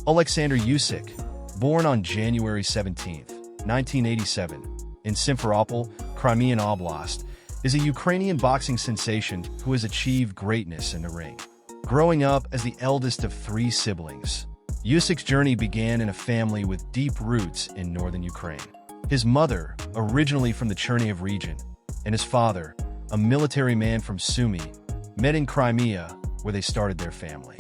Oleksandr Usyk, born on January 17, 1987, in Simferopol, Crimean Oblast, is a Ukrainian boxing sensation who has achieved greatness in the ring. Growing up as the eldest of three siblings, Usyk's journey began in a family with deep roots in northern Ukraine. His mother, originally from the Chernihiv region, and his father, a military man from Sumy, met in Crimea, where they started their family.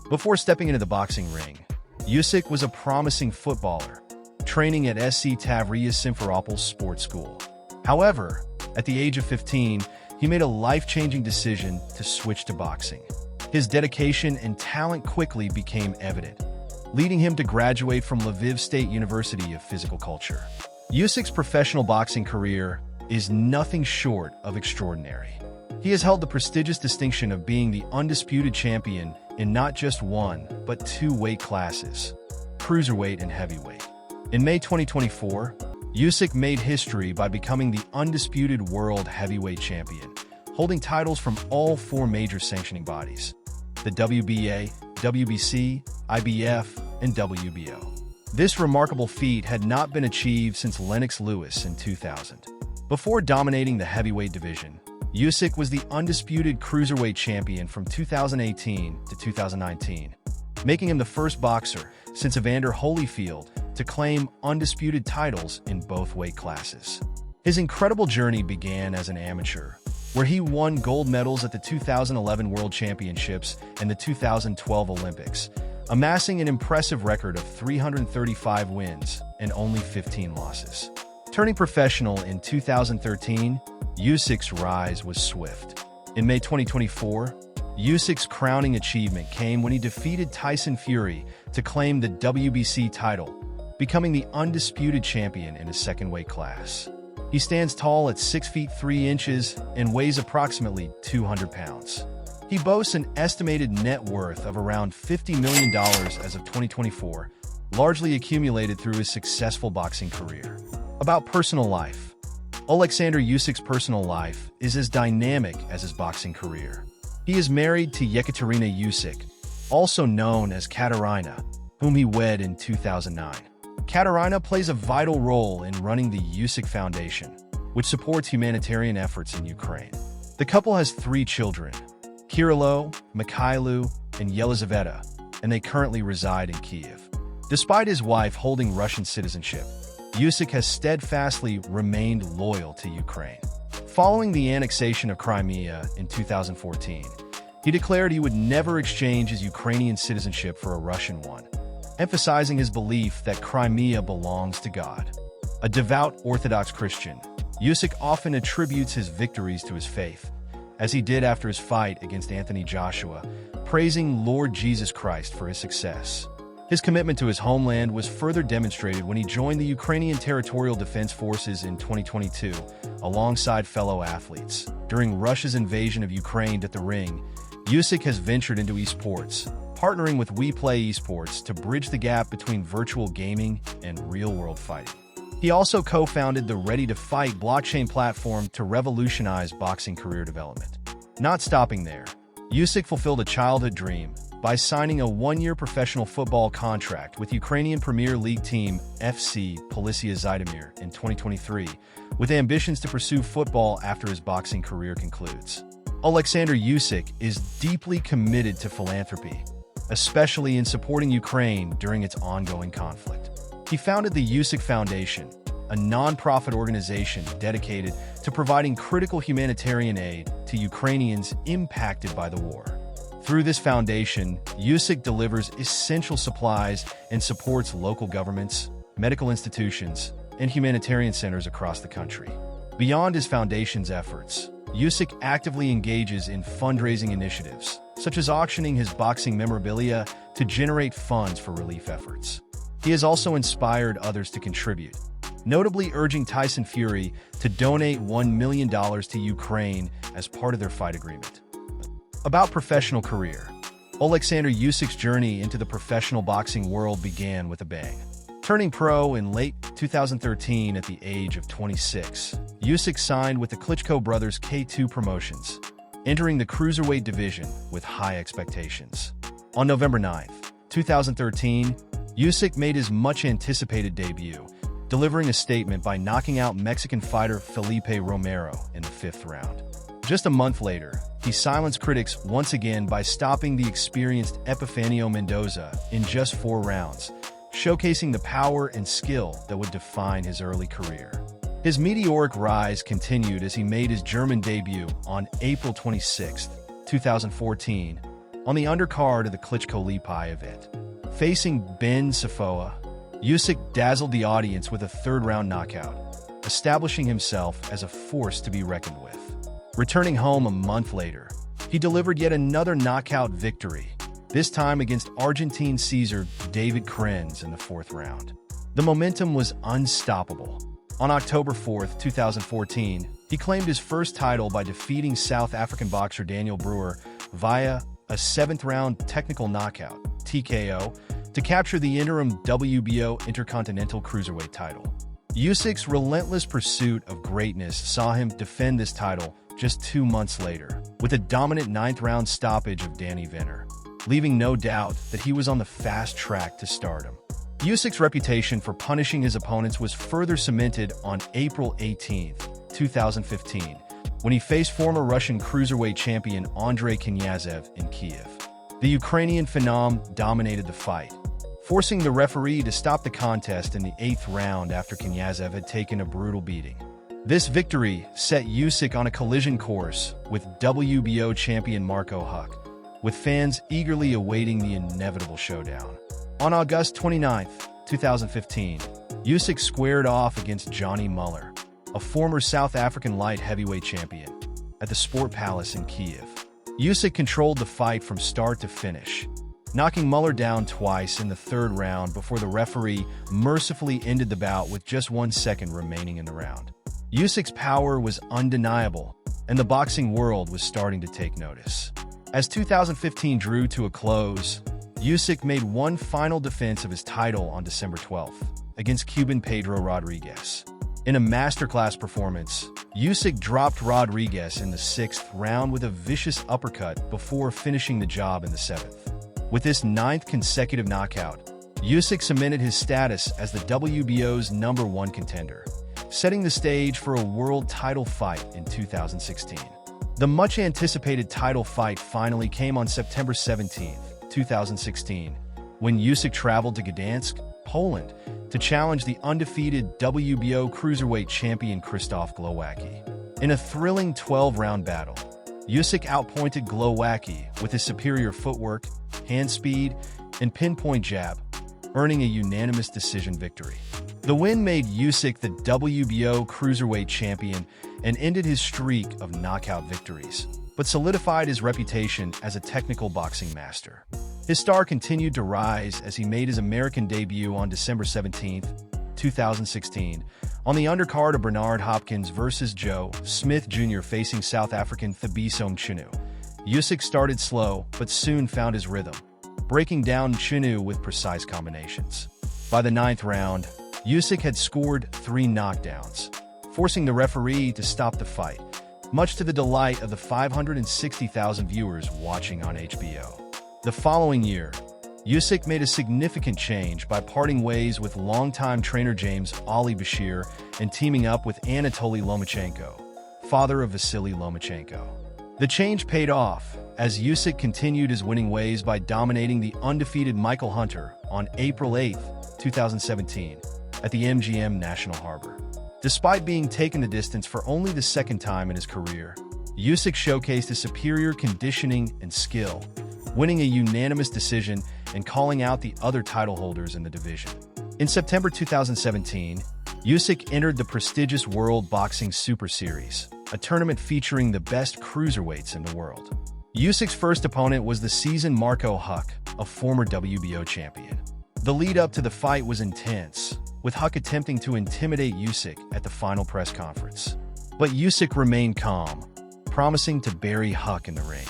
Before stepping into the boxing ring, Usyk was a promising footballer, training at SC Tavria Simferopol Sports School. However, at the age of 15, he made a life-changing decision to switch to boxing. His dedication and talent quickly became evident, leading him to graduate from Lviv State University of Physical Culture. Usyk's professional boxing career is nothing short of extraordinary. He has held the prestigious distinction of being the undisputed champion in not just one, but two weight classes, cruiserweight and heavyweight. In May 2024, Usyk made history by becoming the undisputed world heavyweight champion, holding titles from all four major sanctioning bodies: the WBA, WBC, IBF, and WBO. This remarkable feat had not been achieved since Lennox Lewis in 2000. Before dominating the heavyweight division, Usyk was the undisputed cruiserweight champion from 2018 to 2019, making him the first boxer since Evander Holyfield to claim undisputed titles in both weight classes. His incredible journey began as an amateur, where he won gold medals at the 2011 World Championships and the 2012 Olympics, amassing an impressive record of 335 wins and only 15 losses. Turning professional in 2013, Usyk's rise was swift. In May 2024, Usyk's crowning achievement came when he defeated Tyson Fury to claim the WBC title, becoming the undisputed champion in his second weight class. He stands tall at 6 feet 3 inches and weighs approximately 200 pounds. He boasts an estimated net worth of around $50 million as of 2024, largely accumulated through his successful boxing career. About personal life. Oleksandr Usyk's personal life is as dynamic as his boxing career. He is married to Yekaterina Usyk, also known as Katerina, whom he wed in 2009. Katerina plays a vital role in running the Usyk Foundation, which supports humanitarian efforts in Ukraine. The couple has 3 children, Kirilo, Mikhailu, and Yelizaveta, and they currently reside in Kyiv. Despite his wife holding Russian citizenship, Usyk has steadfastly remained loyal to Ukraine. Following the annexation of Crimea in 2014, he declared he would never exchange his Ukrainian citizenship for a Russian one, emphasizing his belief that Crimea belongs to God. A devout Orthodox Christian, Usyk often attributes his victories to his faith, as he did after his fight against Anthony Joshua, praising Lord Jesus Christ for his success. His commitment to his homeland was further demonstrated when he joined the Ukrainian Territorial Defense Forces in 2022, alongside fellow athletes. During Russia's invasion of Ukraine at the ring, Usyk has ventured into esports, partnering with WePlay Esports to bridge the gap between virtual gaming and real-world fighting. He also co-founded the Ready to Fight blockchain platform to revolutionize boxing career development. Not stopping there, Usyk fulfilled a childhood dream by signing a 1-year professional football contract with Ukrainian Premier League team FC Policia Zhytomyr in 2023, with ambitions to pursue football after his boxing career concludes. Oleksandr Usyk is deeply committed to philanthropy, especially in supporting Ukraine during its ongoing conflict. He founded the Usyk Foundation, a non-profit organization dedicated to providing critical humanitarian aid to Ukrainians impacted by the war. Through this foundation, Usyk delivers essential supplies and supports local governments, medical institutions, and humanitarian centers across the country. Beyond his foundation's efforts, Usyk actively engages in fundraising initiatives, such as auctioning his boxing memorabilia to generate funds for relief efforts. He has also inspired others to contribute, notably urging Tyson Fury to donate $1 million to Ukraine as part of their fight agreement. About professional career. Oleksandr Usyk's journey into the professional boxing world began with a bang. Turning pro in late 2013 at the age of 26, Usyk signed with the Klitschko brothers K2 Promotions, entering the cruiserweight division with high expectations. On November 9, 2013, Usyk made his much-anticipated debut, delivering a statement by knocking out Mexican fighter Felipe Romero in the 5th round. Just a month later, he silenced critics once again by stopping the experienced Epifanio Mendoza in just 4 rounds, showcasing the power and skill that would define his early career. His meteoric rise continued as he made his German debut on April 26, 2014, on the undercard of the Klitschko-Lipai event. Facing Ben Safoa, Usyk dazzled the audience with a 3rd-round knockout, establishing himself as a force to be reckoned with. Returning home a month later, he delivered yet another knockout victory, this time against Argentine Cesar David Krenz in the 4th round. The momentum was unstoppable. On October 4, 2014, he claimed his first title by defeating South African boxer Daniel Brewer via a 7th-round technical knockout, TKO, to capture the interim WBO Intercontinental Cruiserweight title. Usyk's relentless pursuit of greatness saw him defend this title just 2 months later, with a dominant 9th-round stoppage of Danny Venner, leaving no doubt that he was on the fast track to stardom. Usyk's reputation for punishing his opponents was further cemented on April 18, 2015, when he faced former Russian cruiserweight champion Andrei Knyazev in Kiev. The Ukrainian phenom dominated the fight, forcing the referee to stop the contest in the 8th round after Knyazev had taken a brutal beating. This victory set Usyk on a collision course with WBO champion Marco Huck, with fans eagerly awaiting the inevitable showdown. On August 29, 2015, Usyk squared off against Johnny Muller, a former South African light heavyweight champion, at the Sport Palace in Kiev. Usyk controlled the fight from start to finish, knocking Muller down twice in the 3rd round before the referee mercifully ended the bout with just 1 second remaining in the round. Usyk's power was undeniable, and the boxing world was starting to take notice. As 2015 drew to a close, Usyk made one final defense of his title on December 12th against Cuban Pedro Rodriguez. In a masterclass performance, Usyk dropped Rodriguez in the 6th round with a vicious uppercut before finishing the job in the 7th. With this 9th consecutive knockout, Usyk cemented his status as the WBO's #1 contender, setting the stage for a world title fight in 2016. The much-anticipated title fight finally came on September 17, 2016, when Usyk traveled to Gdansk, Poland, to challenge the undefeated WBO cruiserweight champion Krzysztof Glowacki. In a thrilling 12-round battle, Usyk outpointed Glowacki with his superior footwork, hand speed, and pinpoint jab, earning a unanimous decision victory. The win made Usyk the WBO cruiserweight champion and ended his streak of knockout victories, but solidified his reputation as a technical boxing master. His star continued to rise as he made his American debut on December 17, 2016, on the undercard of Bernard Hopkins vs. Joe Smith Jr. facing South African Thabiso Mchunu. Usyk started slow, but soon found his rhythm, breaking down Mchunu with precise combinations. By the 9th round, Usyk had scored 3 knockdowns, forcing the referee to stop the fight, much to the delight of the 560,000 viewers watching on HBO. The following year, Usyk made a significant change by parting ways with longtime trainer James Ali Bashir and teaming up with Anatoly Lomachenko, father of Vasiliy Lomachenko. The change paid off, as Usyk continued his winning ways by dominating the undefeated Michael Hunter on April 8, 2017, at the MGM National Harbor. Despite being taken the distance for only the 2nd time in his career, Usyk showcased his superior conditioning and skill, winning a unanimous decision and calling out the other title holders in the division. In September 2017, Usyk entered the prestigious World Boxing Super Series, a tournament featuring the best cruiserweights in the world. Usyk's first opponent was the seasoned Marco Huck, a former WBO champion. The lead-up to the fight was intense, with Huck attempting to intimidate Usyk at the final press conference. But Usyk remained calm, promising to bury Huck in the ring.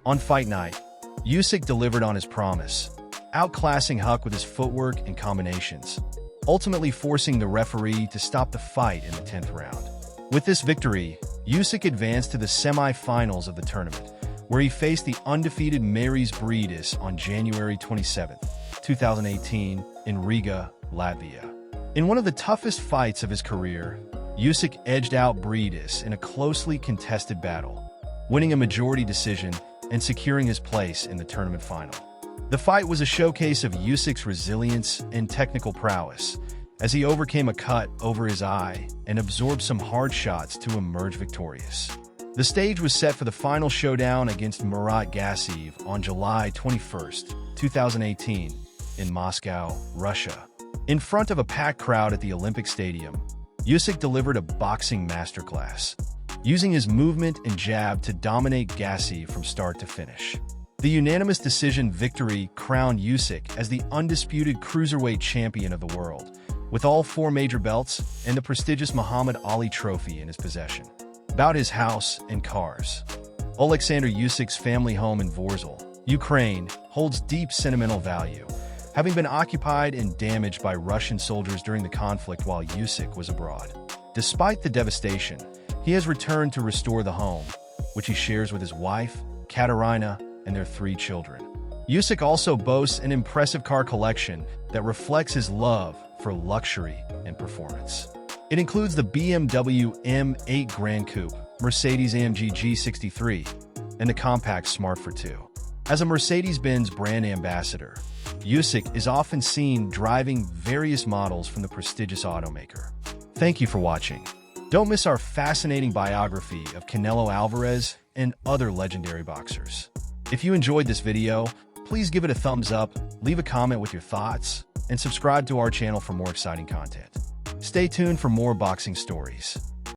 On fight night, Usyk delivered on his promise, outclassing Huck with his footwork and combinations, ultimately forcing the referee to stop the fight in the 10th round. With this victory, Usyk advanced to the semi-finals of the tournament, where he faced the undefeated Maris Briedis on January 27, 2018, in Riga, Latvia. In one of the toughest fights of his career, Usyk edged out Briedis in a closely contested battle, winning a majority decision and securing his place in the tournament final. The fight was a showcase of Usyk's resilience and technical prowess, as he overcame a cut over his eye and absorbed some hard shots to emerge victorious. The stage was set for the final showdown against Murat Gassiev on July 21, 2018, in Moscow, Russia. In front of a packed crowd at the Olympic Stadium, Usyk delivered a boxing masterclass, using his movement and jab to dominate Gassiev from start to finish. The unanimous decision victory crowned Usyk as the undisputed cruiserweight champion of the world, with all 4 major belts and the prestigious Muhammad Ali Trophy in his possession. About his house and cars. Oleksandr Usyk's family home in Vorzel, Ukraine, holds deep sentimental value, having been occupied and damaged by Russian soldiers during the conflict while Usyk was abroad. Despite the devastation, he has returned to restore the home, which he shares with his wife, Katerina, and their 3 children. Usyk also boasts an impressive car collection that reflects his love for luxury and performance. It includes the BMW M8 Grand Coupe, Mercedes-AMG G63, and the compact Smart for 2. As a Mercedes-Benz brand ambassador, Usyk is often seen driving various models from the prestigious automaker. Thank you for watching. Don't miss our fascinating biography of Canelo Alvarez and other legendary boxers. If you enjoyed this video, please give it a thumbs up, leave a comment with your thoughts, and subscribe to our channel for more exciting content. Stay tuned for more boxing stories.